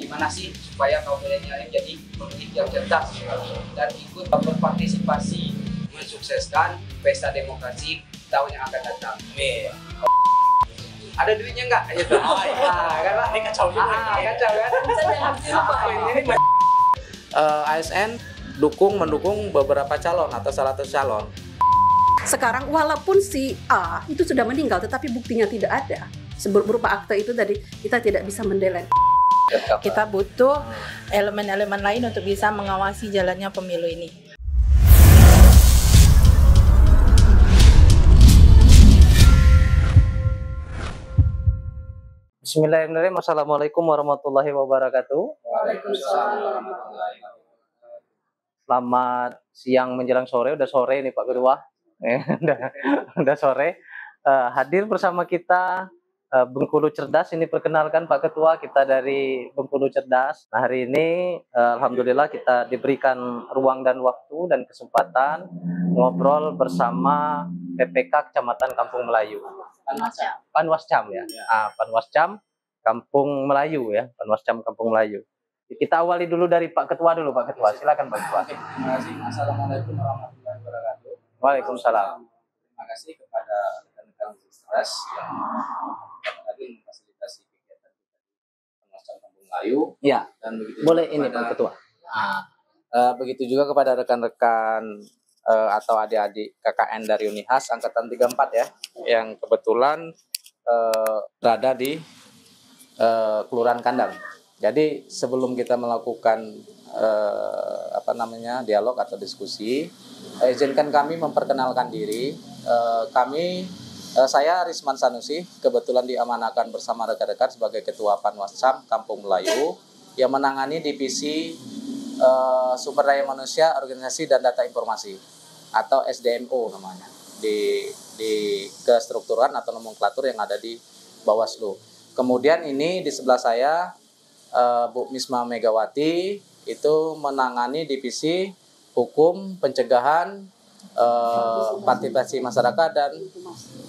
gimana sih supaya kaum milenial ini jadi pemilih yang cerdas dan ikut berpartisipasi mensukseskan pesta demokrasi tahun yang akan datang. Ada duitnya nggak? Gitu. Karena ini kacau juga. Kacau kan? ASN mendukung beberapa calon atau salah satu calon. Sekarang walaupun si A itu sudah meninggal, tetapi buktinya tidak ada. Berupa akte itu tadi kita tidak bisa mendelete. Kita butuh elemen-elemen lain untuk bisa mengawasi jalannya pemilu ini. Bismillahirrahmanirrahim. Assalamualaikum warahmatullahi wabarakatuh. Waalaikumsalam warahmatullahi wabarakatuh. Selamat siang menjelang sore, udah sore nih Pak Ketua. udah sore. Hadir bersama kita Bengkulu Cerdas. Ini perkenalkan Pak Ketua, kita dari Bengkulu Cerdas. Nah, hari ini alhamdulillah kita diberikan ruang dan waktu dan kesempatan ngobrol bersama PPK Kecamatan Kampung Melayu. Panwascam ya. Panwascam Kampung Melayu ya. Panwascam Kampung Melayu. Kita awali dulu dari Pak Ketua dulu, Pak Ketua. Silakan Pak Ketua. Terima kasih. Assalamualaikum warahmatullahi wabarakatuh. Waalaikumsalam. Terima kasih kepada rekan-rekan Cerdas yang tadi memfasilitasi kegiatan kita di Panwascam Kampung Melayu. Ya. Dan begitu Boleh ini Pak Ketua. Begitu juga kepada rekan-rekan atau adik-adik KKN dari Unihas angkatan 34 ya, yang kebetulan berada di Kelurahan Kandang. Jadi sebelum kita melakukan dialog atau diskusi, izinkan kami memperkenalkan diri. Saya Risman Sanusi, kebetulan diamanahkan bersama rekan-rekan sebagai Ketua Panwascam Kampung Melayu yang menangani divisi Sumber Daya Manusia, Organisasi dan Data Informasi atau SDMO namanya di kestrukturan atau nomenklatur yang ada di Bawaslu. Kemudian ini di sebelah saya Bu Misma Megawati itu menangani divisi Hukum, Pencegahan, Partisipasi Masyarakat dan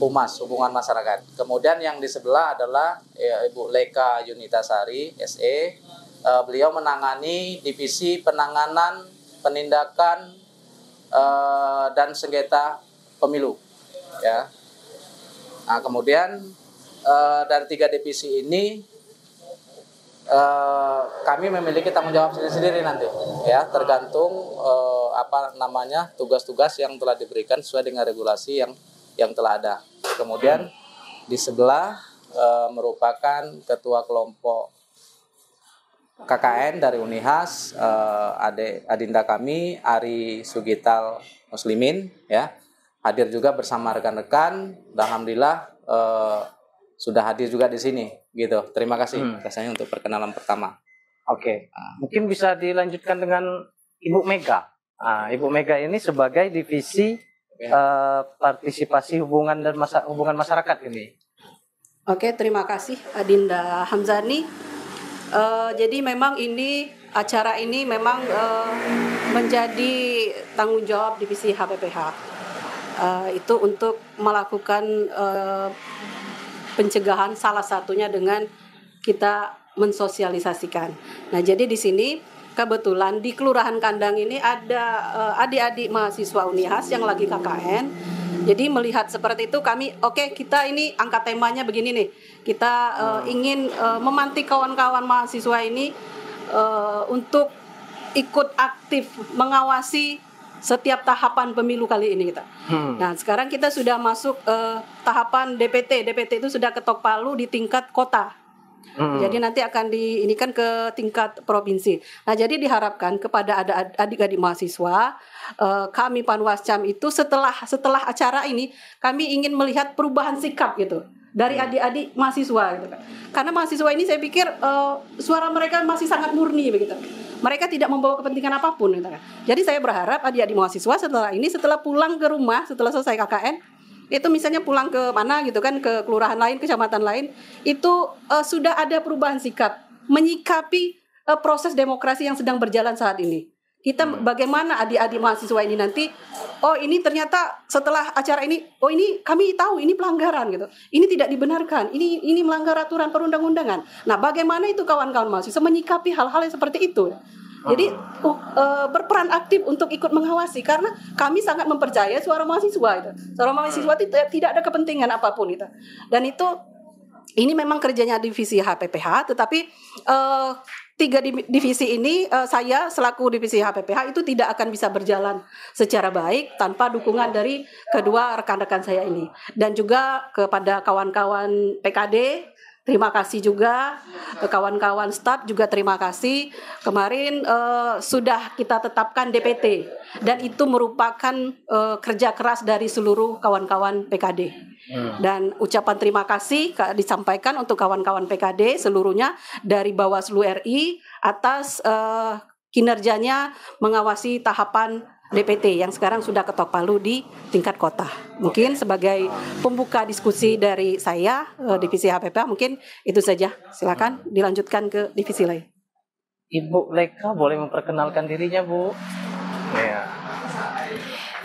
Humas, Hubungan Masyarakat. Kemudian yang di sebelah adalah Ibu Leka Yunitasari SE. Beliau menangani divisi penanganan, penindakan dan sengketa pemilu. Ya. Nah, kemudian dari tiga divisi ini kami memiliki tanggung jawab sendiri-sendiri nanti, ya, tergantung tugas-tugas yang telah diberikan sesuai dengan regulasi yang telah ada. Kemudian di sebelah merupakan ketua kelompok KKN dari Unihas, adinda kami Ari Sugital Muslimin, ya, hadir juga bersama rekan-rekan. Alhamdulillah sudah hadir juga di sini, gitu. Terima kasih rasanya untuk perkenalan pertama. Oke, mungkin bisa dilanjutkan dengan Ibu Mega. Ibu Mega ini sebagai divisi partisipasi hubungan masyarakat ini. Oke, terima kasih Adinda Hamzani. Jadi memang acara ini memang menjadi tanggung jawab divisi HPPH. Itu untuk melakukan pencegahan, salah satunya dengan kita mensosialisasikan. Nah, jadi di sini kebetulan di Kelurahan Kandang ini ada adik-adik mahasiswa Unihas yang lagi KKN. Jadi melihat seperti itu kita ini angkat temanya begini nih. Kita ingin memantik kawan-kawan mahasiswa ini untuk ikut aktif mengawasi setiap tahapan pemilu kali ini kita. Nah, sekarang kita sudah masuk tahapan DPT. DPT itu sudah ketok palu di tingkat kota. Jadi nanti akan diinikan ke tingkat provinsi. Nah, jadi diharapkan kepada adik-adik mahasiswa, kami Panwascam itu setelah acara ini kami ingin melihat perubahan sikap gitu dari adik-adik mahasiswa gitu kan. Karena mahasiswa ini saya pikir suara mereka masih sangat murni begitu. Mereka tidak membawa kepentingan apapun gitu kan. Jadi saya berharap adik-adik mahasiswa setelah pulang ke rumah setelah selesai KKN, itu misalnya pulang ke mana gitu kan, ke kelurahan lain, kecamatan lain, itu sudah ada perubahan sikap menyikapi proses demokrasi yang sedang berjalan saat ini. Kita bagaimana adik-adik mahasiswa ini nanti, oh ini ternyata setelah acara ini, oh ini kami tahu ini pelanggaran gitu. Ini tidak dibenarkan. Ini melanggar aturan perundang-undangan. Nah, bagaimana itu kawan-kawan mahasiswa menyikapi hal-hal yang seperti itu? Jadi berperan aktif untuk ikut mengawasi karena kami sangat mempercayai suara mahasiswa itu. Suara mahasiswa itu tidak ada kepentingan apapun itu. Dan itu ini memang kerjanya divisi HPPH, tetapi tiga divisi ini saya selaku divisi HPPH itu tidak akan bisa berjalan secara baik tanpa dukungan dari kedua rekan-rekan saya ini. Dan juga kepada kawan-kawan PKD, terima kasih juga, kawan-kawan staf juga terima kasih. Kemarin sudah kita tetapkan DPT dan itu merupakan kerja keras dari seluruh kawan-kawan PKD. Dan ucapan terima kasih disampaikan untuk kawan-kawan PKD seluruhnya dari Bawaslu RI atas kinerjanya mengawasi tahapan DPT yang sekarang sudah ketok palu di tingkat kota. Mungkin sebagai pembuka diskusi dari saya, divisi HPPH, mungkin itu saja. Silakan dilanjutkan ke divisi lain. Ibu Leka boleh memperkenalkan dirinya, Bu? Ya.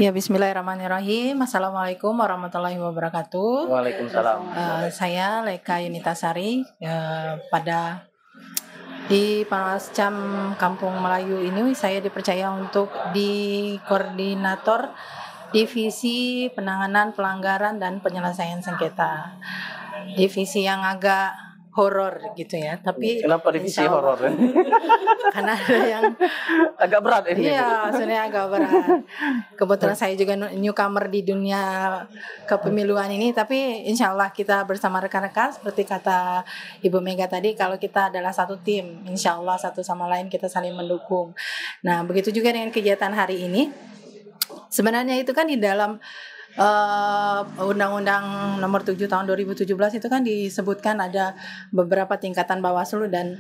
Ya, bismillahirrahmanirrahim. Assalamualaikum warahmatullahi wabarakatuh. Waalaikumsalam. Saya Leka Yunitasari. Pada di Panwascam Kampung Melayu ini saya dipercaya untuk di koordinator divisi penanganan pelanggaran dan penyelesaian sengketa. Divisi yang agak horor gitu ya, tapi kenapa divisi horor? Karena ada yang agak berat ini. Iya, sebenarnya agak berat. Kebetulan saya juga newcomer di dunia kepemiluan ini, tapi insya Allah kita bersama rekan-rekan seperti kata Ibu Mega tadi, kalau kita adalah satu tim, insya Allah satu sama lain kita saling mendukung. Nah, begitu juga dengan kegiatan hari ini. Sebenarnya itu kan di dalam Undang-Undang Nomor 7 Tahun 2017 itu kan disebutkan ada beberapa tingkatan Bawaslu dan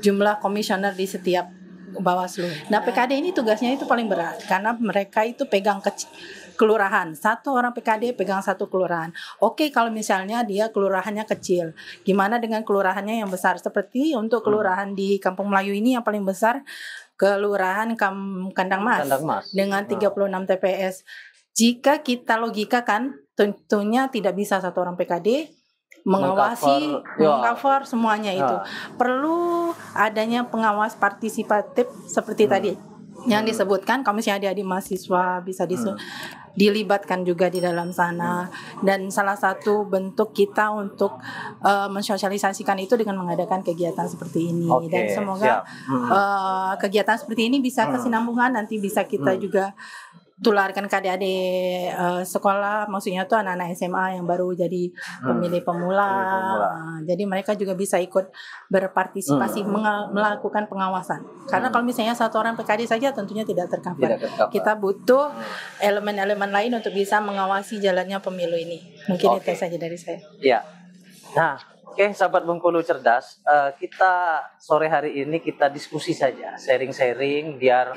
jumlah komisioner di setiap Bawaslu. Nah, PKD ini tugasnya itu paling berat karena mereka itu pegang kelurahan. Satu orang PKD pegang satu kelurahan. Oke, kalau misalnya dia kelurahannya kecil, gimana dengan kelurahannya yang besar? Seperti untuk kelurahan di Kampung Melayu ini yang paling besar, kelurahan Kandang Mas dengan 36 TPS. Jika kita logikakan, tentunya tidak bisa satu orang PKD mengawasi, mengcover semuanya itu. Perlu adanya pengawas partisipatif seperti tadi yang disebutkan, komisi adik-adik mahasiswa bisa dilibatkan juga di dalam sana. Dan salah satu bentuk kita untuk mensosialisasikan itu dengan mengadakan kegiatan seperti ini. Dan semoga kegiatan seperti ini bisa kesinambungan, nanti bisa kita juga tularkan ke adik-adik sekolah, maksudnya tuh anak-anak SMA yang baru jadi pemilih pemula. Jadi mereka juga bisa ikut berpartisipasi melakukan pengawasan. Karena kalau misalnya satu orang PKD saja tentunya tidak tercover. Kita butuh elemen-elemen lain untuk bisa mengawasi jalannya pemilu ini. Mungkin itu saja dari saya. Iya. Nah, sahabat Bengkulu cerdas, kita sore hari ini kita diskusi saja, sharing-sharing biar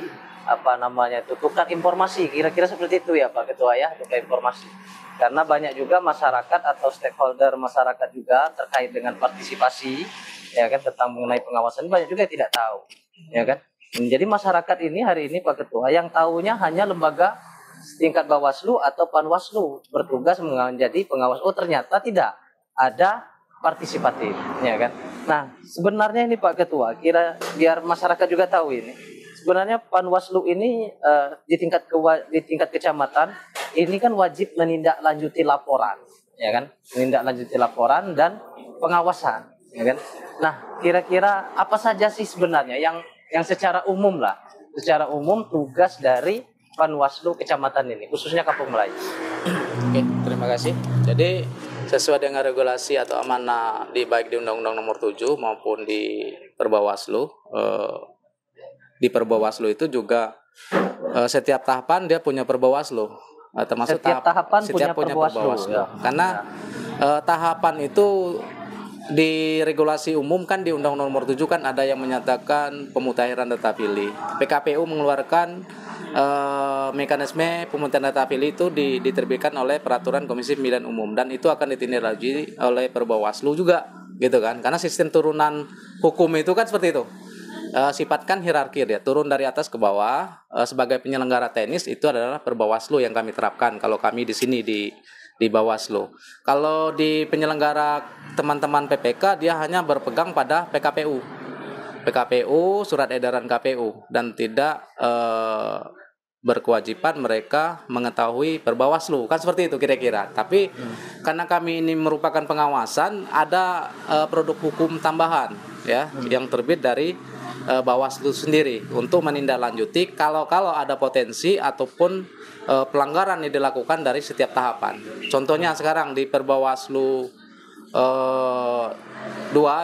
tukar informasi, kira-kira seperti itu ya Pak Ketua ya, tukar informasi. Karena banyak juga masyarakat atau stakeholder masyarakat juga terkait dengan partisipasi, ya kan, tentang mengenai pengawasan, banyak juga yang tidak tahu, ya kan. Jadi masyarakat ini hari ini Pak Ketua yang tahunya hanya lembaga tingkat Bawaslu atau Panwaslu bertugas menjadi pengawas. Oh, ternyata tidak ada partisipatif, ya kan. Nah, sebenarnya ini Pak Ketua, biar masyarakat juga tahu ini. Sebenarnya Panwaslu ini di tingkat kecamatan ini kan wajib menindaklanjuti laporan, ya kan? Menindaklanjuti laporan dan pengawasan, ya kan? Nah, kira-kira apa saja sih sebenarnya yang secara umum tugas dari Panwaslu kecamatan ini, khususnya Kampung Melayu? Oke, terima kasih. Jadi sesuai dengan regulasi atau amanah baik di Undang-Undang Nomor 7 maupun di Perbawaslu, di Perbawaslu itu juga setiap tahapan dia punya Perbawaslu, termasuk setiap tahapan punya Perbawaslu. Ya. Karena tahapan itu di regulasi umum kan di Undang-Undang Nomor 7 kan ada yang menyatakan pemutahiran data pilih. PKPU mengeluarkan mekanisme pemutahiran data pilih itu diterbitkan oleh Peraturan Komisi Pemilihan Umum dan itu akan ditindaklanjuti oleh Perbawaslu juga, gitu kan? Karena sistem turunan hukum itu kan seperti itu. sifatkan hierarki ya, turun dari atas ke bawah. Sebagai penyelenggara teknis itu adalah Perbawaslu yang kami terapkan kalau kami di sini di Bawaslu. Kalau di penyelenggara teman-teman PPK dia hanya berpegang pada PKPU, surat edaran KPU, dan tidak berkewajiban mereka mengetahui Perbawaslu, kan seperti itu kira-kira. Tapi karena kami ini merupakan pengawasan, ada produk hukum tambahan ya yang terbit dari Bawaslu sendiri untuk menindaklanjuti kalau ada potensi ataupun pelanggaran yang dilakukan dari setiap tahapan. Contohnya sekarang di Perbawaslu 2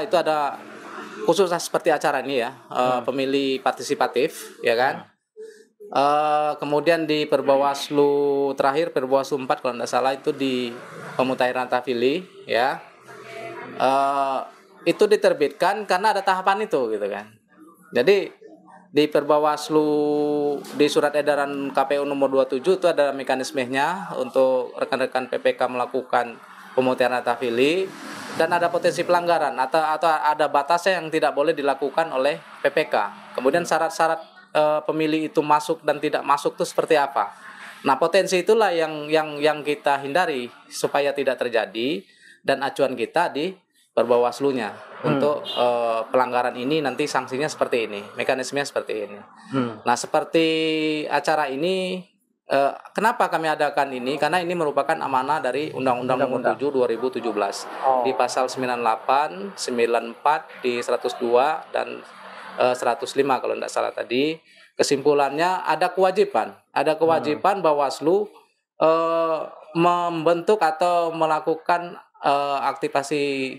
itu ada khusus seperti acara ini ya, pemilih partisipatif ya kan. Kemudian di Perbawaslu terakhir, Perbawaslu 4 kalau tidak salah itu di pemutahiran pilih ya, itu diterbitkan karena ada tahapan itu gitu kan. Jadi di Perbawaslu di surat edaran KPU nomor 27 itu ada mekanismenya untuk rekan-rekan PPK melakukan pemutahiran pilih, dan ada potensi pelanggaran atau ada batasnya yang tidak boleh dilakukan oleh PPK. Kemudian syarat-syarat pemilih itu masuk dan tidak masuk itu seperti apa. Nah, potensi itulah yang kita hindari supaya tidak terjadi, dan acuan kita di Perbawaslunya untuk pelanggaran ini nanti sanksinya seperti ini, mekanismenya seperti ini. Nah, seperti acara ini, kenapa kami adakan ini? Karena ini merupakan amanah dari Undang-Undang Nomor 7 2017 di pasal 98, 94, di 102 dan 105 kalau tidak salah tadi. Kesimpulannya ada kewajiban Bawaslu membentuk atau melakukan aktivasi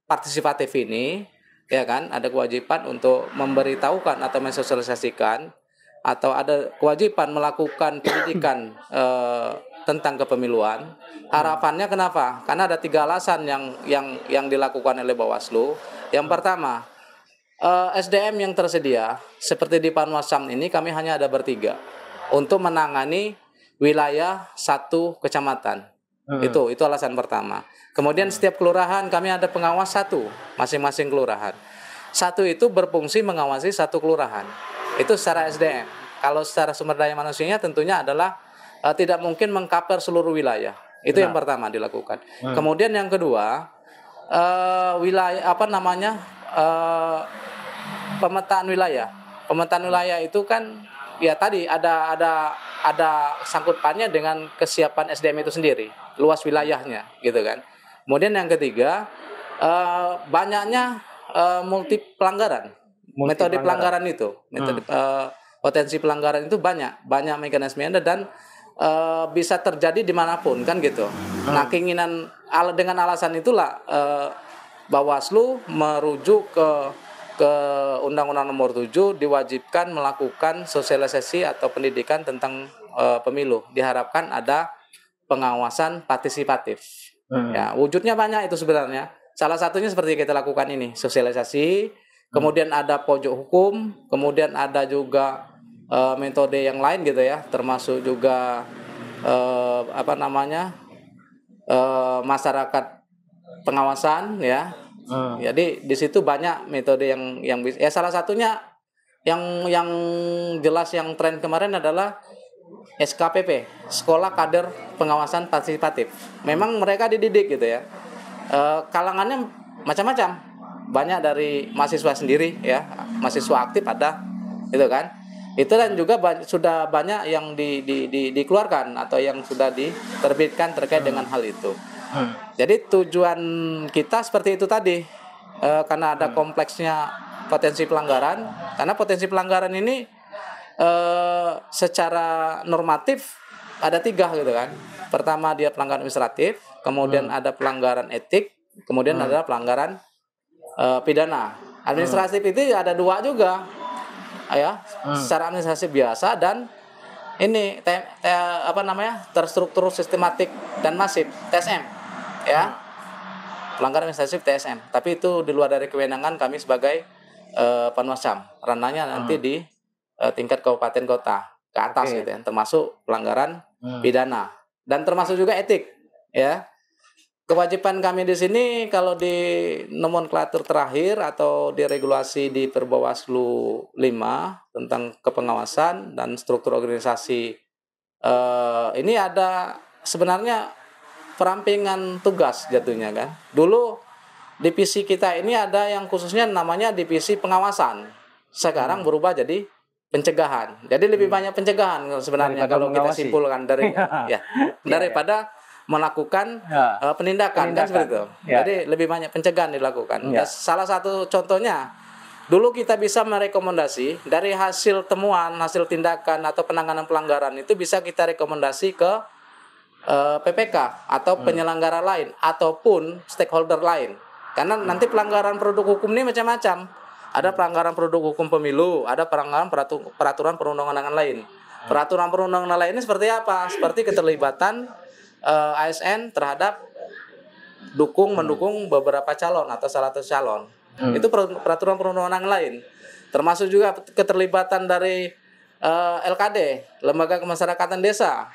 partisipatif ini ya kan, ada kewajiban untuk memberitahukan atau mensosialisasikan, atau ada kewajiban melakukan pendidikan tentang kepemiluan. Harapannya kenapa? Karena ada 3 alasan yang dilakukan oleh Bawaslu. Yang pertama, SDM yang tersedia seperti di Panwascam ini kami hanya ada bertiga untuk menangani wilayah 1 kecamatan. Itu alasan pertama. Kemudian setiap kelurahan kami ada pengawas 1 masing-masing kelurahan. 1 itu berfungsi mengawasi 1 kelurahan. Itu secara SDM. Kalau secara sumber daya manusianya tentunya adalah tidak mungkin mengcover seluruh wilayah. Itu yang pertama dilakukan. Kemudian yang kedua, pemetaan wilayah itu kan ya tadi ada sangkut pautnya dengan kesiapan SDM itu sendiri, luas wilayahnya gitu kan. Kemudian yang ketiga, banyaknya metode pelanggaran itu, potensi pelanggaran itu banyak mekanismenya, dan bisa terjadi dimanapun kan gitu. Nah, dengan alasan itulah Bawaslu merujuk ke Undang-Undang Nomor 7 diwajibkan melakukan sosialisasi atau pendidikan tentang pemilu. Diharapkan ada pengawasan partisipatif. Ya, wujudnya banyak itu sebenarnya. Salah satunya seperti kita lakukan ini, sosialisasi. Kemudian ada pojok hukum, kemudian ada juga metode yang lain gitu ya, termasuk juga masyarakat pengawasan ya. Jadi di situ banyak metode yang bisa. Ya, salah satunya yang jelas yang tren kemarin adalah SKPP, Sekolah Kader Pengawasan Partisipatif. Memang mereka dididik gitu ya. Kalangannya macam-macam. Banyak dari mahasiswa sendiri ya, mahasiswa aktif ada, gitu kan. Itu dan juga sudah banyak yang dikeluarkan atau yang sudah diterbitkan terkait dengan hal itu. Jadi tujuan kita seperti itu tadi, karena ada kompleksnya potensi pelanggaran. Karena potensi pelanggaran ini secara normatif ada 3 gitu kan. Pertama dia pelanggaran administratif, kemudian ada pelanggaran etik, kemudian ada pelanggaran pidana. Administratif itu ada 2 juga, ya, secara administratif biasa dan ini terstruktur, sistematik dan masif (TSM). Ya, pelanggaran administratif TSM, tapi itu di luar dari kewenangan kami sebagai Panwascam. Ranahnya nanti di tingkat kabupaten kota ke atas gitu ya, termasuk pelanggaran pidana dan termasuk juga etik ya. kewajiban kami di sini kalau di nomenklatur terakhir atau di regulasi di Perbawaslu 5 tentang kepengawasan dan struktur organisasi, ini ada sebenarnya perampingan tugas jatuhnya kan. Dulu divisi kita ini ada yang khususnya namanya divisi pengawasan. Sekarang berubah jadi pencegahan. Jadi lebih banyak pencegahan sebenarnya Daripada kalau kita mengawasi. simpulkan dari ya daripada melakukan penindakan kan seperti itu. Ya. Jadi lebih banyak pencegahan dilakukan. Ya. Ya, salah satu contohnya dulu kita bisa merekomendasi dari hasil temuan, hasil tindakan atau penanganan pelanggaran itu bisa kita rekomendasi ke PPK atau penyelenggara lain ataupun stakeholder lain. Karena nanti pelanggaran produk hukum ini macam-macam. Ada pelanggaran produk hukum pemilu, ada pelanggaran peraturan perundang-undangan lain. Peraturan perundang-undangan lain ini seperti apa? Seperti keterlibatan ASN terhadap mendukung beberapa calon atau salah satu calon. Itu peraturan perundang-undangan lain. Termasuk juga keterlibatan dari LKD, Lembaga Kemasyarakatan Desa.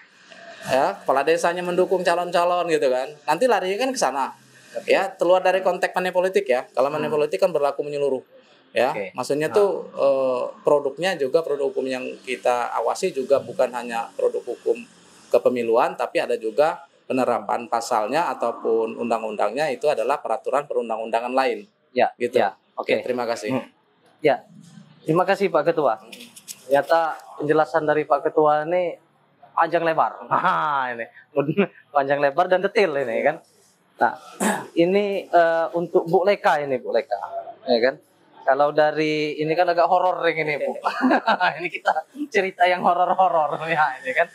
Ya, kepala desanya mendukung calon-calon gitu kan. Nanti larinya kan ke sana. Ya, keluar dari konteks money politik ya. Kalau money politik kan berlaku menyeluruh. Ya, maksudnya tuh produknya juga produk hukum yang kita awasi juga bukan hanya produk hukum kepemiluan, tapi ada juga penerapan pasalnya ataupun undang-undangnya itu adalah peraturan perundang-undangan lain. Ya, Gitu. ya. Oke. Terima kasih. Ya, terima kasih Pak Ketua. Ternyata penjelasan dari Pak Ketua ini panjang lebar. Ini panjang lebar dan detail ini kan. Nah, ini untuk Bu Leka ini Bu Leka, ya kan? Kalau dari ini kan agak horor ini Bu. Ini kita cerita yang horor-horor ya ini kan.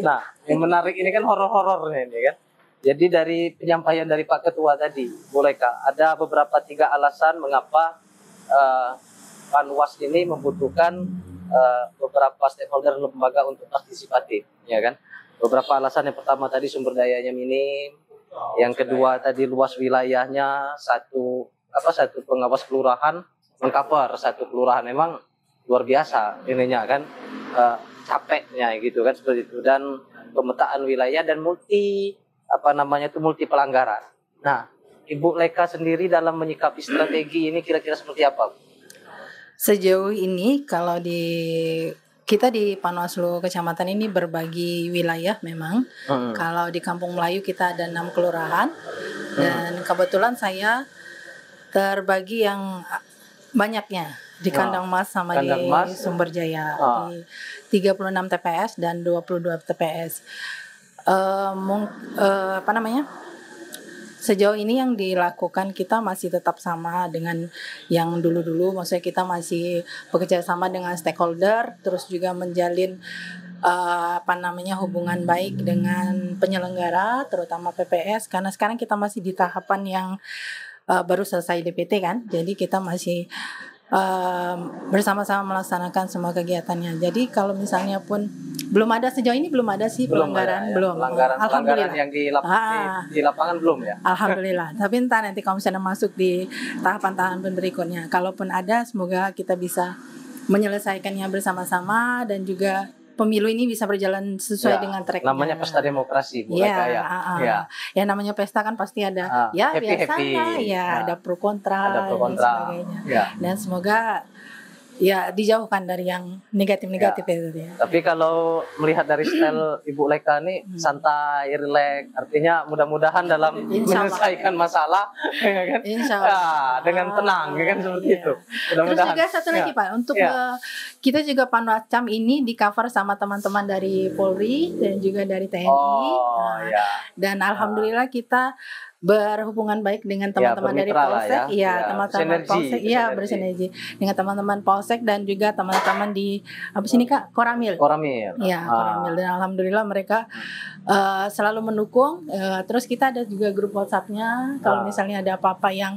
Nah, yang menarik ini kan horor-horor ini kan. Jadi dari penyampaian dari Pak Ketua tadi, Bu Leka, ada beberapa 3 alasan mengapa Panwas ini membutuhkan beberapa stakeholder lembaga untuk partisipatif, ya kan? Beberapa alasan. Yang pertama tadi sumber dayanya minim, yang kedua tadi luas wilayahnya, satu pengawas kelurahan mengcover satu kelurahan, memang luar biasa ininya kan, capeknya gitu kan seperti itu, dan pemetaan wilayah dan multi pelanggaran. Nah, Ibu Leka sendiri dalam menyikapi strategi ini kira-kira seperti apa? Sejauh ini kalau kita di Panwaslu Kecamatan ini berbagi wilayah memang. Kalau di Kampung Melayu kita ada 6 kelurahan dan kebetulan saya terbagi yang banyaknya di Kandang Mas sama Kandang di Mas. Sumberjaya di 36 TPS dan 22 TPS. Sejauh ini yang dilakukan kita masih tetap sama dengan yang dulu-dulu. Maksudnya kita masih bekerja sama dengan stakeholder, terus juga menjalin hubungan baik dengan penyelenggara, terutama PPS. Karena sekarang kita masih di tahapan yang baru selesai DPT kan. Jadi kita masih bersama-sama melaksanakan semua kegiatannya. Jadi kalau misalnya pun sejauh ini belum ada sih pelanggaran, pelanggaran yang di lapangan belum ya. Alhamdulillah. Tapi nanti kalau misalnya masuk di tahapan-tahapan berikutnya, kalaupun ada, semoga kita bisa menyelesaikannya bersama-sama dan juga pemilu ini bisa berjalan sesuai dengan tracknya. Namanya pesta demokrasi, Bu Leka ya. Ya namanya pesta kan pasti ada biasanya ada pro kontra dan sebagainya. Dan semoga dijauhkan dari yang negatif-negatif itu ya. Tapi kalau melihat dari style Ibu Leka ini santai, rileks, artinya mudah-mudahan dalam menyelesaikan masalah kan? Dengan tenang kan seperti itu. Terus juga satu lagi Pak, untuk kita juga Panwascam ini di cover sama teman-teman dari Polri dan juga dari TNI. Dan alhamdulillah kita berhubungan baik dengan teman-teman dari Polsek, teman-teman Polsek, bersinergi dengan teman-teman Polsek dan juga teman-teman di Koramil. Koramil, dan alhamdulillah mereka selalu mendukung. Terus kita ada juga grup WhatsApp-nya. Kalau misalnya ada apa-apa yang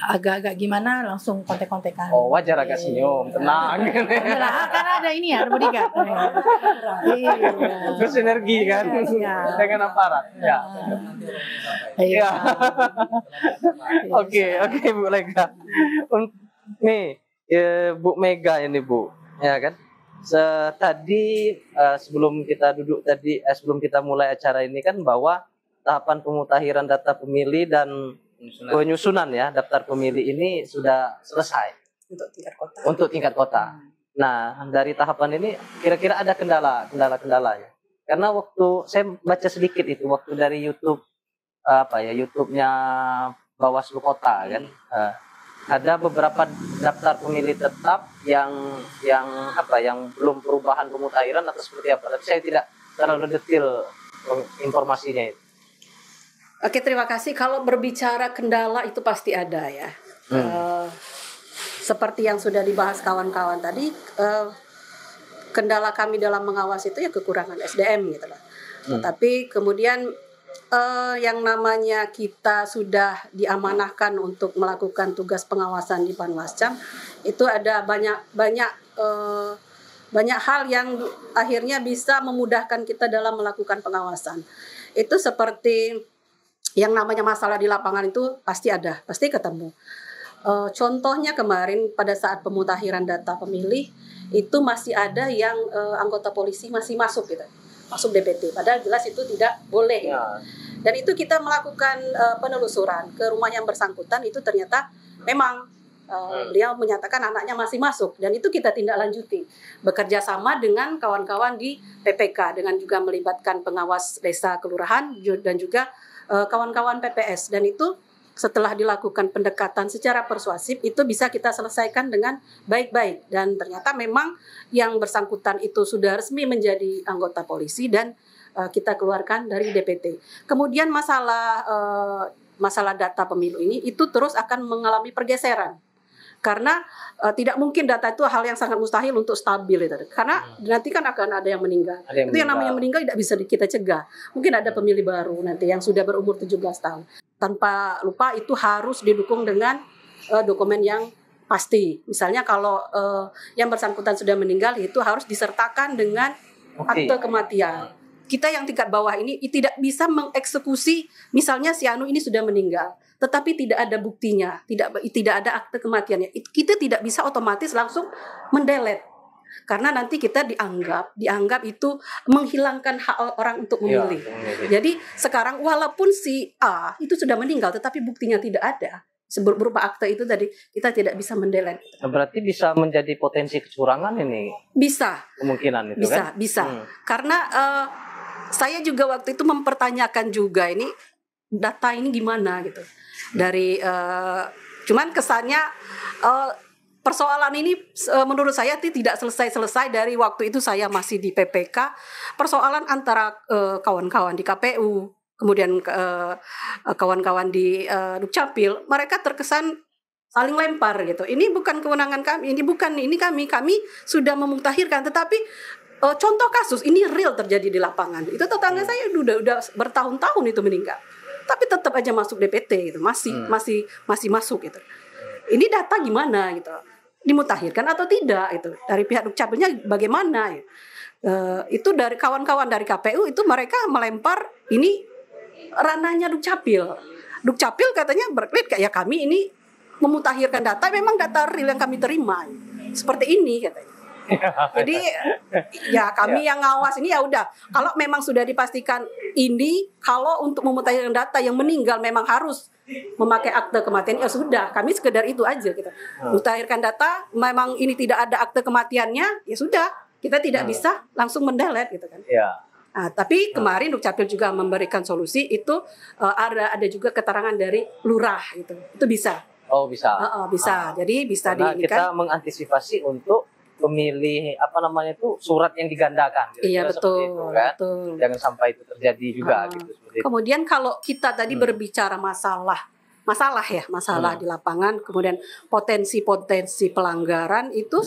agak-agak gimana langsung kontek-kontekan. Wajar agak senyum, tenang. Karena ada ini ya, bodyguard. Terus sinergi kan dengan aparat. Oke Bu Leka. Nih Bu Mega ini Bu, ya kan? Tadi sebelum kita mulai acara ini kan bahwa tahapan pemutakhiran data pemilih dan penyusunan ya daftar pemilih ini sudah selesai Untuk tingkat kota. untuk tingkat kota. Nah, dari tahapan ini kira-kira ada kendalanya. Karena waktu saya baca sedikit itu waktu dari YouTube YouTube-nya Bawaslu Kota kan. Ada beberapa daftar pemilih tetap yang belum perubahan pemutakhiran atau seperti apa. Tapi saya tidak terlalu detail informasinya itu. Oke, terima kasih. Kalau berbicara kendala itu pasti ada ya. Seperti yang sudah dibahas kawan-kawan tadi, kendala kami dalam mengawasi itu ya kekurangan SDM gitu lah. Tapi kemudian yang namanya kita sudah diamanahkan untuk melakukan tugas pengawasan di Panwascam, itu ada banyak hal yang akhirnya bisa memudahkan kita dalam melakukan pengawasan. Itu seperti yang namanya masalah di lapangan itu pasti ada, pasti ketemu. Contohnya kemarin pada saat pemutakhiran data pemilih itu masih ada yang anggota polisi masih masuk gitu, masuk DPT. Padahal jelas itu tidak boleh. Ya. Dan itu kita melakukan penelusuran ke rumah yang bersangkutan, itu ternyata memang beliau menyatakan anaknya masih masuk, dan itu kita tindak lanjuti bekerja sama dengan kawan-kawan di PPK dengan juga melibatkan pengawas desa kelurahan dan juga kawan-kawan PPS, dan itu setelah dilakukan pendekatan secara persuasif itu bisa kita selesaikan dengan baik-baik, dan ternyata memang yang bersangkutan itu sudah resmi menjadi anggota polisi dan kita keluarkan dari DPT. Kemudian masalah data pemilu ini itu terus akan mengalami pergeseran. Karena tidak mungkin data itu hal yang sangat mustahil untuk stabil itu. Karena nanti kan akan ada yang meninggal. Itu yang namanya meninggal tidak bisa kita cegah. Mungkin ada pemilih baru nanti yang sudah berumur 17 tahun. Tanpa lupa itu harus didukung dengan dokumen yang pasti. Misalnya kalau yang bersangkutan sudah meninggal itu harus disertakan dengan akte kematian. Kita yang tingkat bawah ini tidak bisa mengeksekusi misalnya si Anu ini sudah meninggal, tetapi tidak ada buktinya, tidak ada akte kematiannya. Kita tidak bisa otomatis langsung mendelete. Karena nanti kita dianggap itu menghilangkan hak orang untuk memilih. Ya. Jadi sekarang walaupun si A itu sudah meninggal tetapi buktinya tidak ada berupa akte itu tadi, kita tidak bisa mendelete. Berarti bisa menjadi potensi kecurangan ini? Bisa. Kemungkinan itu kan? Bisa. Karena saya juga waktu itu mempertanyakan juga ini data ini gimana gitu. Dari cuman kesannya persoalan ini menurut saya tidak selesai dari waktu itu saya masih di PPK. Persoalan antara kawan-kawan di KPU, kemudian kawan-kawan di Dukcapil, mereka terkesan saling lempar gitu. Ini bukan kewenangan kami, ini kami sudah memutakhirkan, tetapi contoh kasus ini real terjadi di lapangan. Itu tetangga saya udah bertahun-tahun itu meninggal, tapi tetap aja masuk DPT gitu, masih masuk gitu. Ini data gimana gitu, dimutakhirkan atau tidak itu dari pihak Dukcapilnya bagaimana ya? Itu dari kawan-kawan dari KPU itu mereka melempar ini ranahnya Dukcapil. Dukcapil katanya berklit kayak kami ini memutakhirkan data, memang data real yang kami terima seperti ini katanya. Jadi ya kami yang ngawas ini ya udah, kalau memang sudah dipastikan ini, kalau untuk memutakhirkan data yang meninggal memang harus memakai akte kematian, ya sudah, kami sekedar itu aja gitu. Mutakhirkan data memang ini tidak ada akte kematiannya, ya sudah, kita tidak bisa langsung mendelete gitu kan. Nah, tapi kemarin Dukcapil juga memberikan solusi itu, ada juga keterangan dari lurah gitu. Itu bisa. Oh, bisa. Bisa. Jadi bisa karena kita mengantisipasi untuk pemilih surat yang digandakan gitu. Iya, betul, itu, kan? Betul. Jangan sampai itu terjadi juga gitu. Kemudian kalau kita tadi berbicara masalah di lapangan, kemudian potensi pelanggaran itu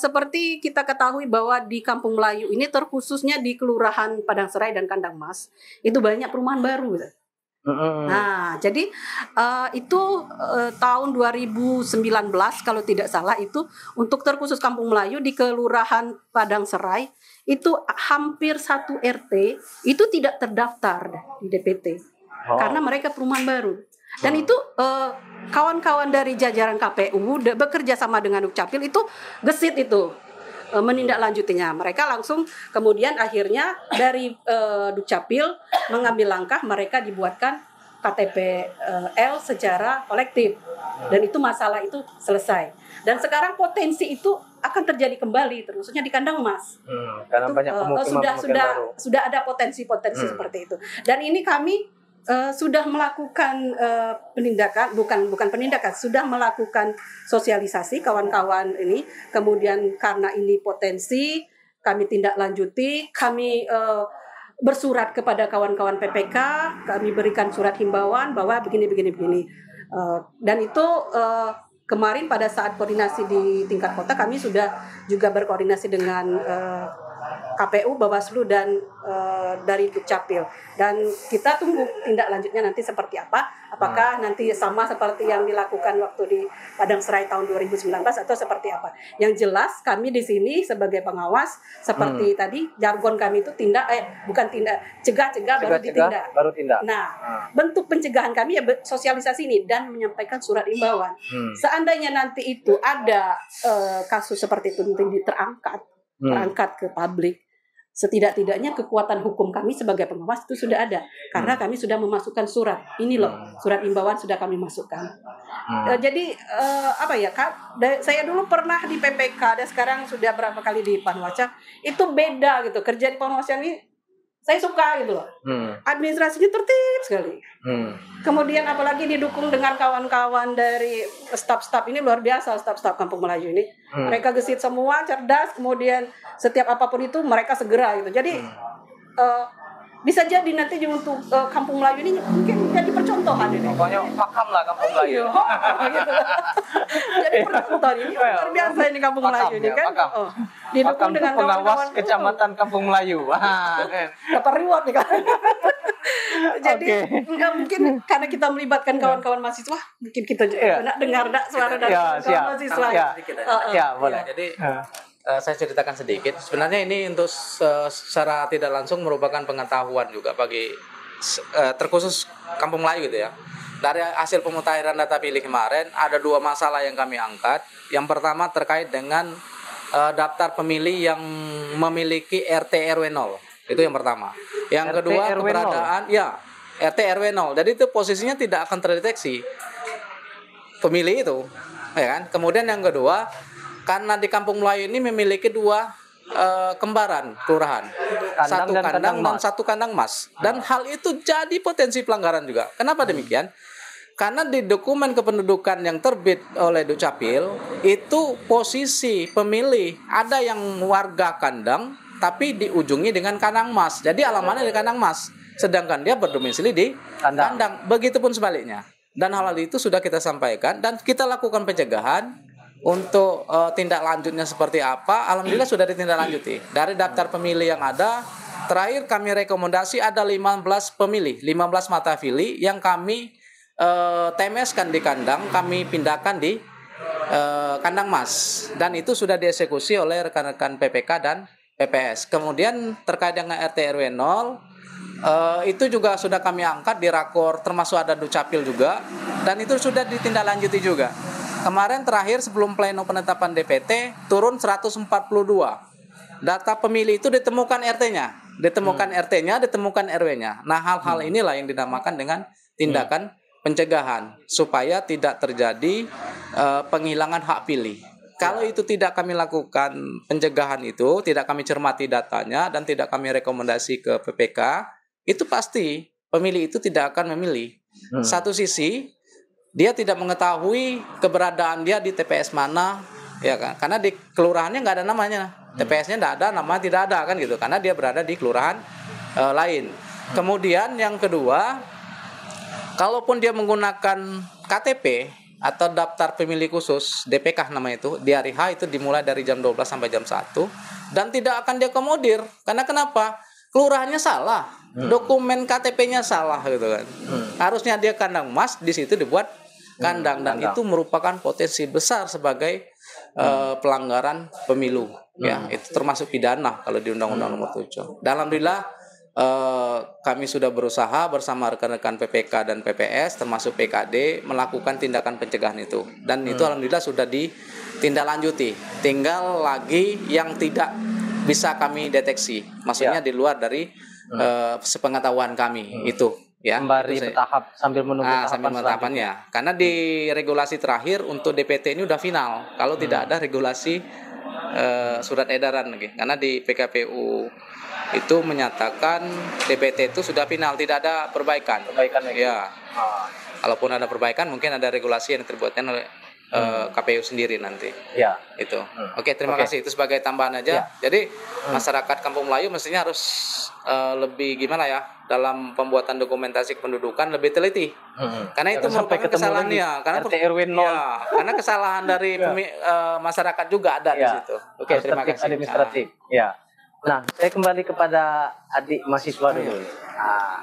seperti kita ketahui bahwa di Kampung Melayu ini terkhususnya di Kelurahan Padang Serai dan Kandang Mas itu banyak perumahan baru. Nah, jadi itu tahun 2019 kalau tidak salah itu untuk terkhusus Kampung Melayu di Kelurahan Padang Serai itu hampir 1 RT itu tidak terdaftar di DPT karena mereka perumahan baru. Dan itu kawan-kawan dari jajaran KPU bekerja sama dengan Dukcapil itu gesit itu. menindaklanjutinya. Mereka langsung kemudian akhirnya dari Dukcapil mengambil langkah, mereka dibuatkan KTP-L secara kolektif, dan itu masalah itu selesai. Dan sekarang potensi itu akan terjadi kembali, terusnya di Kandang Mas. Karena Itu, banyak pemukiman baru. sudah ada potensi-potensi seperti itu. Dan ini kami sudah melakukan penindakan, bukan penindakan, sudah melakukan sosialisasi kawan-kawan ini. Kemudian karena ini potensi, kami tindak lanjuti, kami bersurat kepada kawan-kawan PPK, kami berikan surat himbauan bahwa begini. Dan itu kemarin pada saat koordinasi di tingkat kota, kami sudah juga berkoordinasi dengan KPU, Bawaslu, dan dari Dukcapil. Dan kita tunggu tindak lanjutnya nanti seperti apa. Apakah nanti sama seperti yang dilakukan waktu di Padang Serai tahun 2019 atau seperti apa. Yang jelas kami di sini sebagai pengawas, seperti tadi jargon kami itu cegah baru ditindak. Nah, bentuk pencegahan kami ya sosialisasi ini dan menyampaikan surat imbauan. Seandainya nanti itu ada kasus seperti itu nanti terangkat ke publik, setidak-tidaknya kekuatan hukum kami sebagai pengawas itu sudah ada, karena kami sudah memasukkan surat ini loh, surat imbauan sudah kami masukkan. Jadi saya dulu pernah di PPK dan sekarang sudah berapa kali di Panwascam, itu beda gitu. Kerja di Panwascam ini saya suka gitu loh. Administrasinya tertib sekali. Kemudian apalagi didukung dengan kawan-kawan dari staf-staf ini, luar biasa staf-staf Kampung Melayu ini. Mereka gesit semua, cerdas, kemudian setiap apapun itu mereka segera gitu. Jadi bisa jadi nanti untuk Kampung Melayu ini mungkin jadi percontohan ini. Pokoknya paham lah Kampung Melayu. Gitu. Jadi percontohan ini luar biasa ini Kampung Melayu ini kan. Didukung dengan pengawas Kecamatan Kampung Melayu. Dapat reward nih kan. Jadi nggak mungkin karena kita melibatkan kawan-kawan mahasiswa, mungkin kita juga dengar suara dari kawan mahasiswa. Ya, boleh. Jadi saya ceritakan sedikit. Sebenarnya ini untuk secara tidak langsung merupakan pengetahuan juga bagi terkhusus Kampung Melayu gitu ya. Dari hasil pemutahiran data pilih kemarin ada 2 masalah yang kami angkat. Yang pertama terkait dengan daftar pemilih yang memiliki RT RW 0. Itu yang pertama. Yang kedua keberadaan RT RW 0. Jadi itu posisinya tidak akan terdeteksi pemilih itu, ya kan? Kemudian yang kedua, karena di Kampung Melayu ini memiliki 2 kembaran kelurahan, satu kandang dan satu kandang mas, dan hal itu jadi potensi pelanggaran juga. Kenapa demikian? Karena di dokumen kependudukan yang terbit oleh Dukcapil itu posisi pemilih ada yang warga kandang tapi diujungi dengan kandang mas, jadi alamatnya di kandang mas, sedangkan dia berdomisili di kandang. Begitupun sebaliknya. Dan hal itu sudah kita sampaikan dan kita lakukan pencegahan. Untuk tindak lanjutnya seperti apa, alhamdulillah sudah ditindaklanjuti. Dari daftar pemilih yang ada, terakhir kami rekomendasi ada 15 pemilih, 15 mata pilih yang kami TMS-kan di kandang, kami pindahkan di kandang mas. Dan itu sudah dieksekusi oleh rekan-rekan PPK dan PPS. Kemudian terkait dengan RT RW 0, itu juga sudah kami angkat di rakor, termasuk ada Dukcapil juga, dan itu sudah ditindaklanjuti juga. Kemarin terakhir sebelum pleno penetapan DPT turun 142. Data pemilih itu ditemukan RT-nya, ditemukan RW-nya. Nah, hal-hal inilah yang dinamakan dengan tindakan pencegahan supaya tidak terjadi penghilangan hak pilih. Kalau itu tidak kami lakukan pencegahan itu, tidak kami cermati datanya dan tidak kami rekomendasi ke PPK, itu pasti pemilih itu tidak akan memilih. Satu sisi dia tidak mengetahui keberadaan dia di TPS mana, ya kan? Karena di kelurahannya nggak ada namanya, TPS-nya nggak ada, nama tidak ada kan gitu, karena dia berada di kelurahan lain. Kemudian yang kedua, kalaupun dia menggunakan KTP atau daftar pemilih khusus DPK namanya itu, di hari H itu dimulai dari jam 12 sampai jam 1 dan tidak akan diakomodir. Karena kenapa? Kelurahannya salah, dokumen KTP-nya salah gitu kan. Harusnya dia kandang mas, di situ dibuat kandang, dan itu merupakan potensi besar sebagai pelanggaran pemilu, ya. Itu termasuk pidana kalau di Undang-Undang Nomor 7. Dan alhamdulillah kami sudah berusaha bersama rekan-rekan PPK dan PPS termasuk PKD melakukan tindakan pencegahan itu, dan itu alhamdulillah sudah tindak lanjuti. Tinggal lagi yang tidak bisa kami deteksi, maksudnya di luar dari sepengetahuan kami itu. Ya, Sembari itu saya- bertahap sambil menunggu sambil tahapan tahapannya. Karena di regulasi terakhir untuk DPT ini udah final. Kalau tidak ada regulasi surat edaran lagi. Karena di PKPU itu menyatakan DPT itu sudah final, tidak ada perbaikan. Perbaikan lagi. Ya. Kalaupun ada perbaikan, mungkin ada regulasi yang terbuatkan oleh KPU sendiri nanti. Ya. Itu. Oke, terima Oke. kasih. Itu sebagai tambahan aja. Jadi masyarakat Kampung Melayu mestinya harus lebih gimana ya dalam pembuatan dokumentasi kependudukan lebih teliti. Karena itu Jangan sampai merupakan ketemu kesalahan lagi ya. Karena RT RW 0. ya, karena kesalahan dari masyarakat juga ada di Ya. situ. Oke, Harus terima tertib kasih. administratif. Ya. Nah, saya kembali kepada adik mahasiswa dulu. Nah,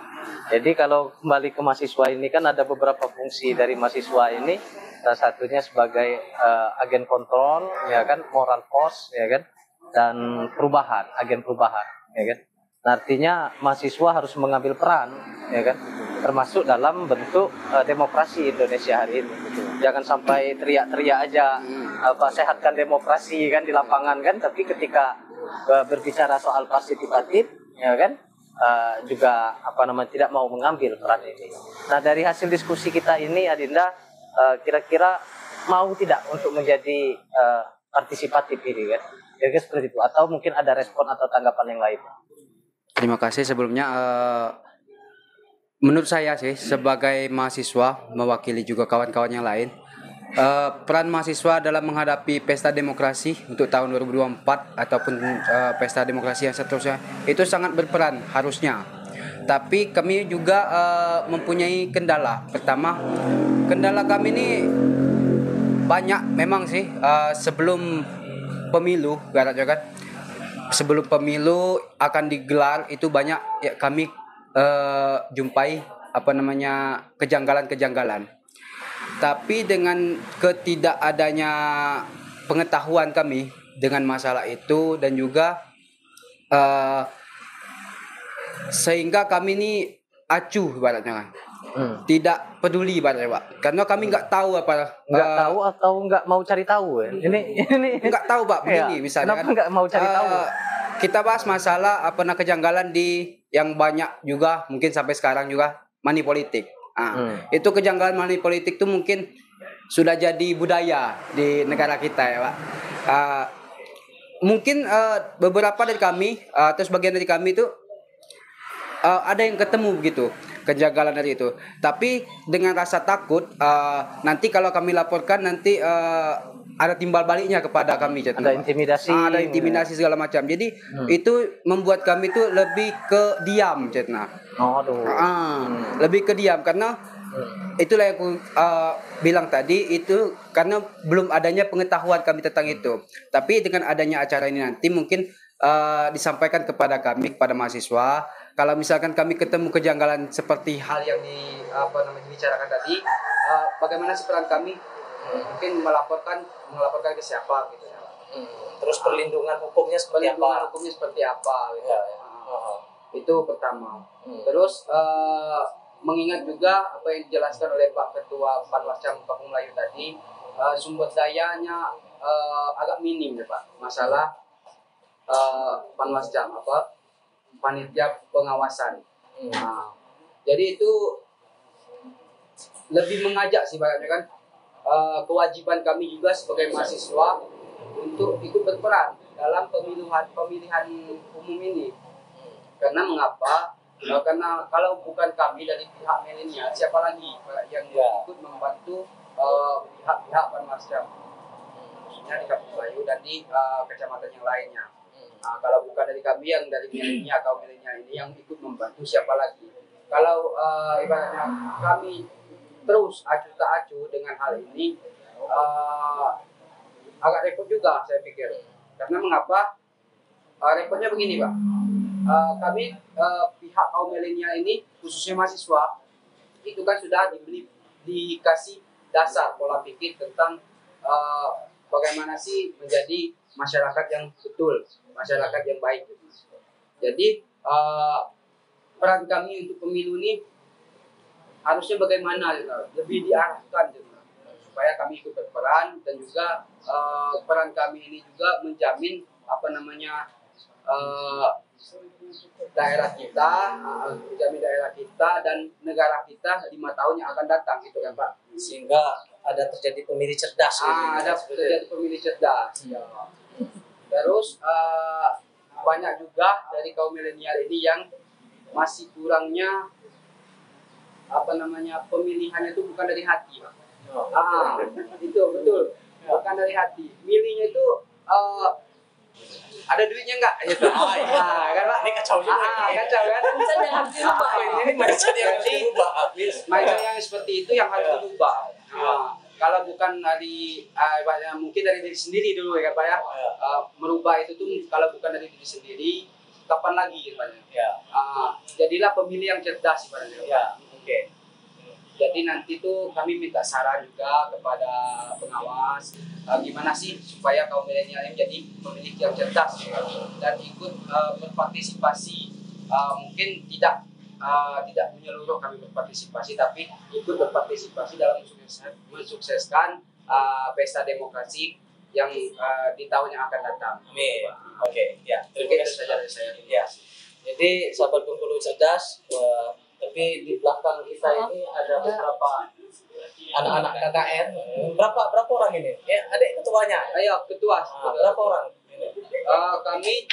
jadi kalau kembali ke mahasiswa ini kan ada beberapa fungsi dari mahasiswa ini. Salah satunya sebagai agen kontrol, ya kan, moral force, ya kan, dan perubahan, agen perubahan, ya kan. Nah, artinya mahasiswa harus mengambil peran, ya kan, termasuk dalam bentuk demokrasi Indonesia hari ini. Jangan sampai teriak-teriak aja, sehatkan demokrasi kan di lapangan kan, tapi ketika berbicara soal partisipatif, ya kan, juga tidak mau mengambil peran ini. Nah, dari hasil diskusi kita ini, Adinda, kira-kira mau tidak untuk menjadi partisipatif ini kan? Kira-kira seperti itu, atau mungkin ada respon atau tanggapan yang lain? Terima kasih sebelumnya. Menurut saya sih sebagai mahasiswa mewakili juga kawan-kawan yang lain, peran mahasiswa dalam menghadapi pesta demokrasi untuk tahun 2024 ataupun pesta demokrasi yang seterusnya itu sangat berperan harusnya. Tapi kami juga mempunyai kendala. Pertama, kendala kami ini banyak memang sih sebelum pemilu, kan? Sebelum pemilu akan digelar itu banyak ya kami jumpai kejanggalan-kejanggalan. Tapi dengan ketidakadanya pengetahuan kami dengan masalah itu dan juga sehingga kami ini acuh ibaratnya kan. Tidak peduli ibaratnya Pak. Karena kami nggak tahu Nggak tahu atau nggak mau cari tahu ya? Ini nggak tahu Pak begini ya. misalnya Kenapa kan. nggak mau cari tahu? Kita bahas masalah kejanggalan di yang banyak juga mungkin sampai sekarang juga money politik. Itu kejanggalan money politik itu mungkin sudah jadi budaya di negara kita ya Pak. Mungkin beberapa dari kami atau sebagian dari kami itu ada yang ketemu begitu kejanggalan dari itu. Tapi dengan rasa takut nanti kalau kami laporkan nanti ada timbal baliknya kepada kami. Ada intimidasi. Ada intimidasi segala macam. Jadi itu membuat kami itu lebih ke diam, Cetna. Lebih ke diam karena itulah yang aku bilang tadi itu karena belum adanya pengetahuan kami tentang itu. Tapi dengan adanya acara ini nanti mungkin disampaikan kepada kami, kepada mahasiswa. Kalau misalkan kami ketemu kejanggalan seperti hal yang dibicarakan tadi, bagaimana sih peran kami? Mungkin melaporkan ke siapa gitu ya. Terus perlindungan hukumnya seperti apa? Gitu. Itu pertama. Terus mengingat juga apa yang dijelaskan oleh Pak Ketua Panwascam Kampung Melayu tadi, sumber dayanya agak minim ya Pak. Masalah Panwascam panitia pengawasan. Jadi itu lebih mengajak sih banyak kan kewajiban kami juga sebagai mahasiswa untuk ikut berperan dalam pemilihan umum ini. Karena mengapa? Karena kalau bukan kami dari pihak milenial, siapa lagi yang ikut membantu pihak-pihak Panwascam, khususnya di Kampung Melayu dan di kecamatan yang lainnya. Kalau bukan dari kami yang dari milenial atau milenial ini yang ikut membantu, siapa lagi? Kalau ibaratnya kami terus acuh tak acuh dengan hal ini, agak repot juga saya pikir. Karena mengapa? Repotnya begini Pak. Kami pihak kaum milenial ini khususnya mahasiswa itu kan sudah dikasih dasar pola pikir tentang bagaimana sih menjadi masyarakat yang betul, masyarakat yang baik. Jadi peran kami untuk pemilu ini harusnya bagaimana lebih diarahkan supaya kami ikut berperan, dan juga peran kami ini juga menjamin daerah kita, menjamin daerah kita dan negara kita 5 tahun yang akan datang, gitu kan Pak. Sehingga ada terjadi pemilih cerdas. Ada terjadi pemilih cerdas. Ya. Terus banyak juga dari kaum milenial ini yang masih kurangnya pemilihannya itu bukan dari hati, Pak. Itu betul, bukan dari hati. Milihnya itu ada duitnya enggak gitu. Kan Pak? Ini kacau juga. Kacau kan? Ini mindset yang harus dirubah. Mindset yang seperti itu yang harus dirubah. Kalau bukan dari mungkin dari diri sendiri dulu ya Pak ya. Merubah itu tuh kalau bukan dari diri sendiri, kapan lagi Pak ya? Jadilah pemilih yang cerdas Pak ya. Oke. Jadi nanti tuh kami minta saran juga kepada pengawas, gimana sih supaya kaum milenial ini menjadi pemilih yang cerdas dan ikut berpartisipasi, mungkin tidak menyeluruh kami berpartisipasi, tapi ikut berpartisipasi dalam mensukseskan pesta demokrasi yang di tahun yang akan datang. Amin. Oke, ya. Terima kasih saja dari saya. Ya. Jadi sahabat Bengkulu cerdas, tapi di belakang kita ini ada beberapa anak-anak KKN. Berapa orang ini? Ya, adik ketuanya. Ayo ketua. Berapa orang? Kami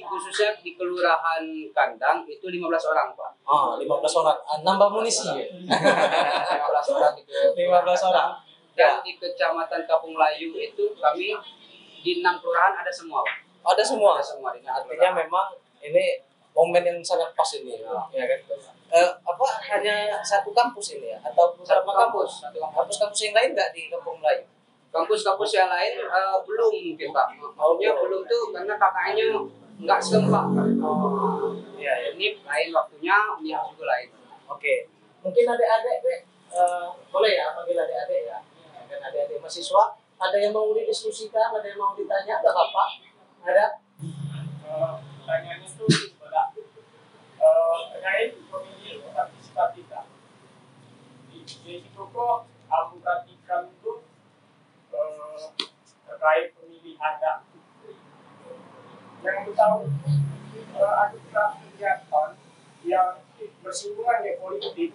khususnya di Kelurahan Kandang itu 15 orang Pak. 15 orang. Nambah munisi. 15 orang itu. 15 orang. Dan di Kecamatan Kampung Melayu itu kami di 6 kelurahan ada semua Pak. Ada semua. Ada semua. Artinya memang ini momen yang sangat pas ini. Ya kan? Hanya satu kampus ini ya? Atau beberapa kampus? Kampus yang lain nggak di Kampung Melayu? Kampus-kampus yang lain belum mungkin Pak. Maksudnya belum tuh karena kakaknya nggak setempat. Ya. Ini lain waktunya, ini juga lain. Oke. Mungkin adik-adik, boleh ya panggil adik-adik ya? Kan adik-adik mahasiswa, ada yang mau didiskusikan, ada yang mau ditanya, nggak apa-apa? Ada? Pertanyaannya itu terkait pemilu partisipatif. Di situ kok aku perhatikan itu terkait pemilihan yang aku tahu ada kegiatan yang bersinggungan dengan politik,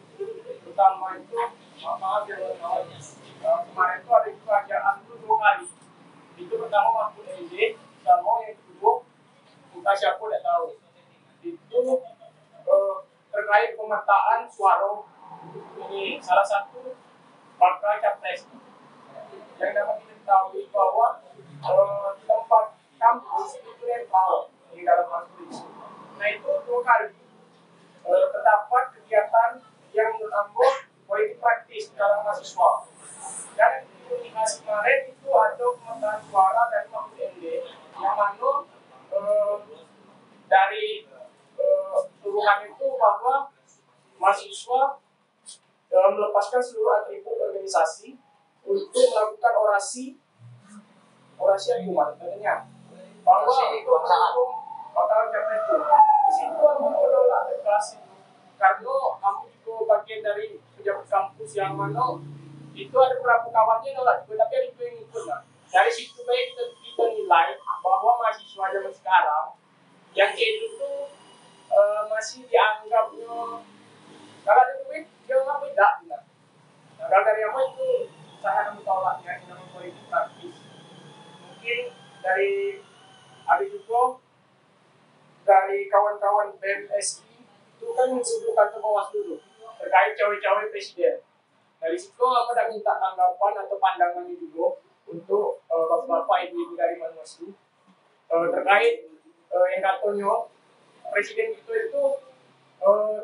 terutama itu kemarin itu ada kerajaan itu 2 kali. Itu pertama waktu SD, sama yang kedua bukan siapa tidak tahu. Itu terkait pemetaan suara ini salah satu bakal capres. Yang dapat diketahui bahwa tempat kampus itu netral di dalam kampus. Nah itu 2 kali terdapat kegiatan yang menambah politik praktis dalam mahasiswa. Dan komunikasi kemarin itu ada pemetaan suara dari Mahfud MD yang mana dari tuduhan itu bahwa mahasiswa melepaskan seluruh atribut organisasi untuk melakukan orasi agama katanya bahwa itu mendukung bakal capres itu. Di situ aku menolak tegas itu karena aku juga bagian dari pejabat kampus yang mana itu ada beberapa kawannya nolak juga, tapi ada juga yang ikut. Dari situ baik kita nilai bahwa mahasiswa zaman sekarang yang itu masih dianggapnya kalau ada duit dia nggak beda. Nah, kalau dari apa itu sangat menolaknya ini namanya politik praktis. Mungkin dari ada juga dari kawan-kawan BMSI itu kan mensuburkan ke bawah dulu terkait cawe-cawe presiden. Dari situ aku ada minta tanggapan atau pandangannya juga untuk bapak-bapak ibu-ibu dari Manwaslu terkait yang katanya presiden itu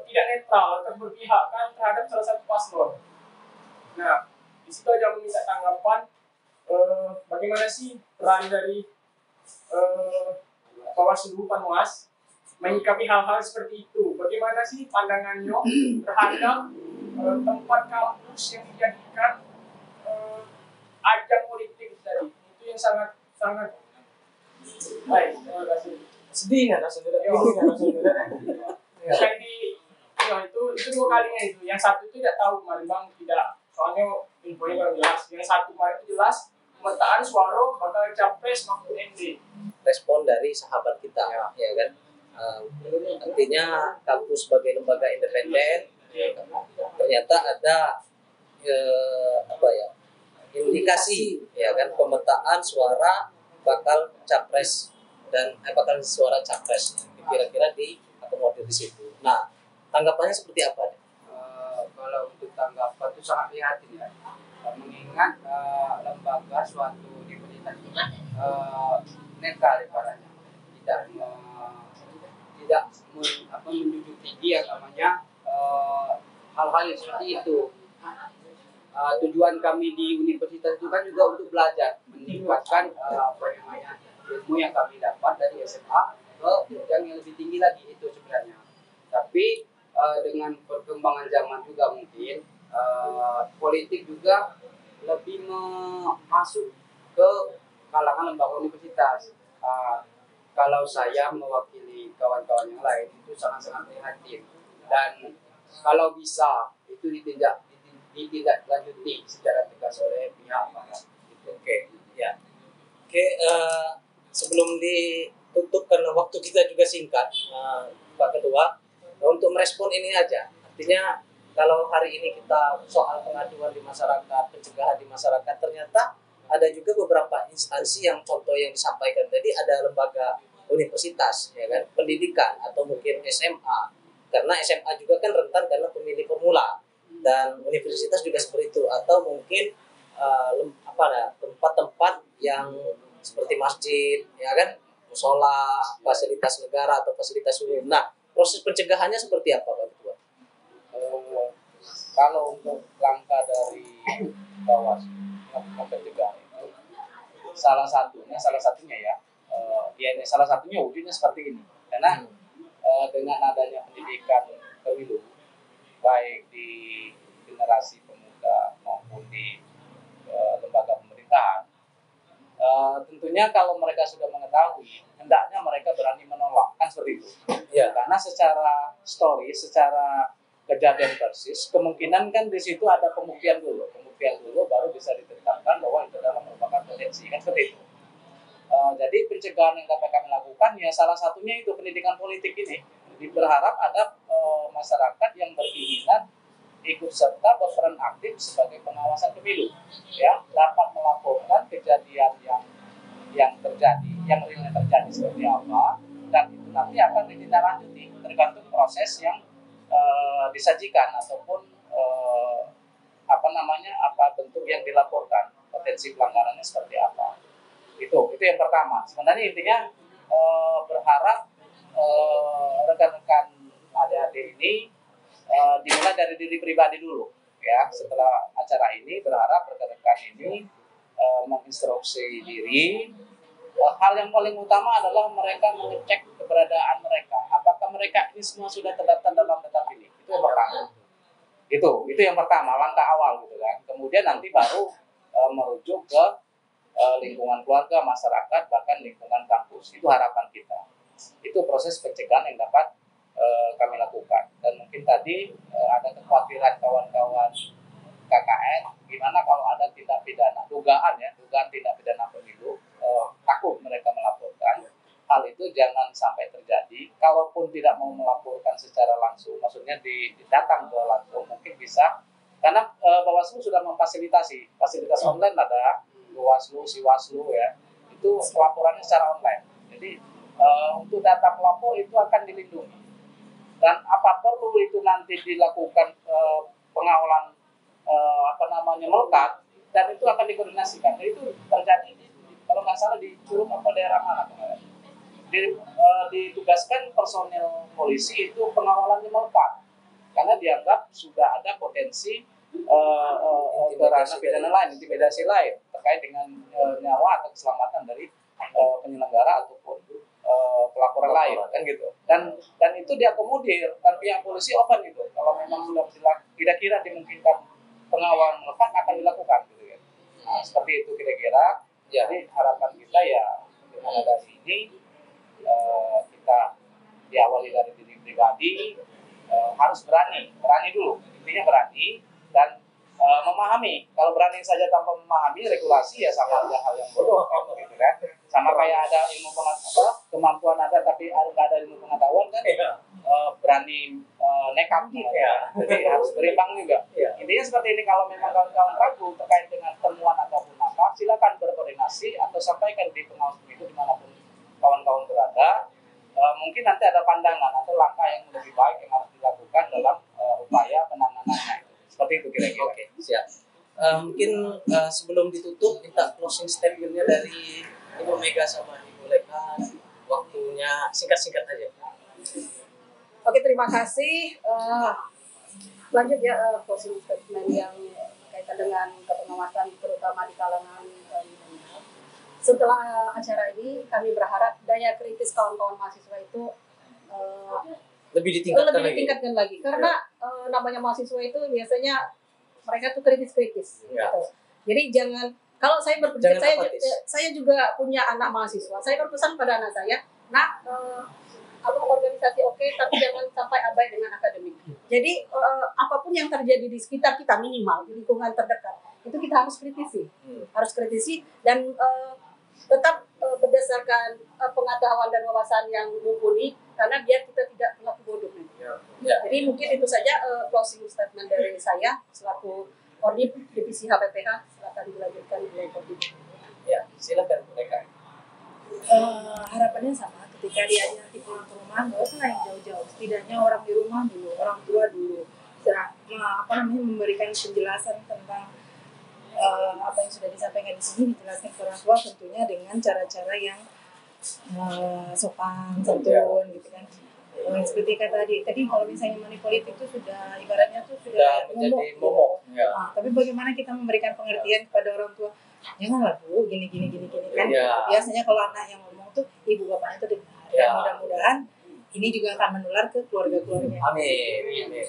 tidak netral atau berpihak kan terhadap salah satu paslon. Nah, di situ aja meminta tanggapan bagaimana sih peran dari Bawaslu Panwas menyikapi hal-hal seperti itu. Bagaimana sih pandangannya terhadap tempat kampus yang dijadikan ajang politik tadi? Itu yang sangat baik. Terima kasih. Sedih nggak saudara? Jadi itu 2 kalinya itu. Yang satu itu tidak tahu kemarin bang, tidak. Soalnya infonya kurang jelas. Yang satu kemarin itu jelas pemetaan suara bakal capres Mahfud MD. Respon dari sahabat kita, ya kan? Artinya kampus sebagai lembaga independen, ternyata ada indikasi, ya kan, pemetaan suara bakal capres dan bakal suara capres kira-kira diakomodir di situ. Nah, tanggapannya seperti apa? Kalau untuk tanggapan itu sangat prihatin ya, mengingat lembaga suatu universitas itu kan netral ibaratnya, tidak menjunjung tinggi yang namanya hal-hal yang seperti itu. Tujuan kami di universitas itu kan juga untuk belajar, meningkatkan ilmu yang kami dapat dari SMA ke jenjang yang lebih tinggi lagi, itu sebenarnya. Tapi dengan perkembangan zaman juga mungkin politik juga lebih masuk ke kalangan lembaga universitas. Kalau saya mewakili kawan-kawan yang lain itu sangat-sangat prihatin, dan kalau bisa itu ditindaklanjuti secara tegas oleh pihak aparat. Oke, ya. Sebelum ditutup karena waktu kita juga singkat, Pak Ketua, untuk merespon ini aja. Artinya kalau hari ini kita soal pengaduan di masyarakat, pencegahan di masyarakat, ternyata ada juga beberapa instansi yang contoh yang disampaikan tadi, ada lembaga universitas, ya kan, pendidikan atau mungkin SMA, karena SMA juga kan rentan karena pemilih pemula, dan universitas juga seperti itu, atau mungkin tempat-tempat yang seperti masjid, ya kan, musola, fasilitas negara atau fasilitas umum. Nah, proses pencegahannya seperti apa, Pak Ketua? Kalau untuk langkah dari Bawaslu melakukan pencegahan itu salah satunya salah satunya wujudnya seperti ini, karena dengan adanya pendidikan pemilu baik di generasi pemuda maupun di lembaga pemerintahan, tentunya kalau mereka sudah mengetahui, hendaknya mereka berani menolak, kan seperti itu ya, karena secara secara kejadian persis, kemungkinan kan di situ ada pembuktian dulu baru bisa ditetapkan bahwa itu adalah merupakan potensi, kan seperti itu. Jadi pencegahan yang dapat kami lakukan ya salah satunya itu pendidikan politik ini. Berharap ada masyarakat yang berkeinginan ikut serta berperan aktif sebagai pengawasan pemilu, ya, dapat melaporkan kejadian yang terjadi, yang realnya terjadi seperti apa, dan itu nanti akan ditindaklanjuti tergantung proses yang disajikan ataupun apa bentuk yang dilaporkan, potensi pelanggarannya seperti apa. Itu yang pertama. Sebenarnya intinya berharap rekan-rekan adik-adik ini dimulai dari diri pribadi dulu, ya. Setelah acara ini berharap rekan-rekan ini menginstruksi diri. Hal yang paling utama adalah mereka mengecek keberadaan mereka. Apakah mereka ini semua sudah terdaftar dalam daftar pilih? Itu yang pertama. Itu yang pertama, langkah awal gitu kan. Kemudian nanti baru merujuk ke lingkungan keluarga, masyarakat, bahkan lingkungan kampus. Itu harapan kita. Itu proses pencegahan yang dapat kami lakukan. Dan mungkin tadi ada kekhawatiran kawan-kawan KKN, gimana kalau ada tindak pidana, dugaan tindak pidana pemilu, takut mereka melaporkan. Hal itu jangan sampai terjadi. Kalaupun tidak mau melaporkan secara langsung, maksudnya datang ke langsung, mungkin bisa. Karena Bawaslu sudah memfasilitasi, fasilitas online ada, Bawaslu, Siwaslu, ya, itu pelaporannya secara online. Jadi untuk data pelapor itu akan dilindungi. Dan apa perlu itu nanti dilakukan pengawalan melekat, dan itu akan dikoordinasikan. Dan itu terjadi kalau nggak salah di Curug daerah mana kemarin. Ditugaskan personel polisi itu pengawalannya melekat karena dianggap sudah ada potensi intimidasi lain terkait dengan nyawa atau keselamatan dari penyelenggara ataupun pelapor lain, kan gitu. Dan itu diakomodir, dan pihak polisi open gitu. Kalau memang sudah kira-kira dimungkinkan pengawalan melekat akan dilakukan gitu ya. Nah, seperti itu kira-kira. Jadi harapan kita ya dengan dari ini kita diawali dari diri pribadi, harus berani dulu, intinya berani, dan memahami. Kalau berani saja tanpa memahami regulasi ya sama aja hal yang bodoh kan gitu kan. Sama kayak ada ilmu pengetahuan, kemampuan ada tapi nggak ada ilmu pengetahuan kan. Berani nekat ya. Jadi harus berimbang juga. Intinya seperti ini, kalau memang kawan-kawan ragu terkait dengan temuan ataupun apa, silakan berkoordinasi atau sampaikan di pengawas pemilu dimanapun kawan-kawan berada. Mungkin nanti ada pandangan atau langkah yang lebih baik yang harus dilakukan dalam upaya penanganannya. Seperti itu kira-kira. Oke, siap. Mungkin sebelum ditutup kita closing statementnya dari Ibu Mega sama Ibu Leka, waktunya singkat-singkat aja. Oke, terima kasih. Lanjut ya closing statement yang berkaitan dengan kepengawasan terutama di kalangan milenial. Setelah acara ini kami berharap daya kritis kawan-kawan mahasiswa itu Lebih ditingkatkan lagi. Karena namanya mahasiswa itu biasanya mereka tuh kritis-kritis. Ya. Gitu. Jadi jangan, kalau saya berpikir, Jangan saya juga punya anak mahasiswa. Saya berpesan pada anak saya, organisasi oke, tapi jangan sampai abai dengan akademik. Jadi apapun yang terjadi di sekitar kita, minimal di lingkungan terdekat, itu kita harus kritisi dan tetap berdasarkan pengetahuan dan wawasan yang mumpuni, karena biar kita tidak berlaku bodoh. Jadi mungkin itu saja closing statement dari saya selaku Ordip Divisi HPPH. Silakan dilanjutkan oleh Ordip. Ya, silakan mereka. Harapannya sama, ketika dia nanti pulang ke rumah nggak usah yang jauh-jauh, setidaknya orang di rumah dulu, orang tua dulu memberikan penjelasan tentang apa yang sudah disampaikan di sini, dijelaskan ke orang tua tentunya dengan cara-cara yang sopan, santun gitu kan. Seperti kata tadi kalau misalnya money politik itu sudah ibaratnya tuh sudah menjadi momok. Ya. Tapi bagaimana kita memberikan pengertian kepada orang tua, janganlah Bu gini kan. Ya. Biasanya kalau anak yang ngomong tuh ibu bapaknya tuh dengar. Ya. Mudah-mudahan ini juga akan menular ke keluarga-keluarga. Amin.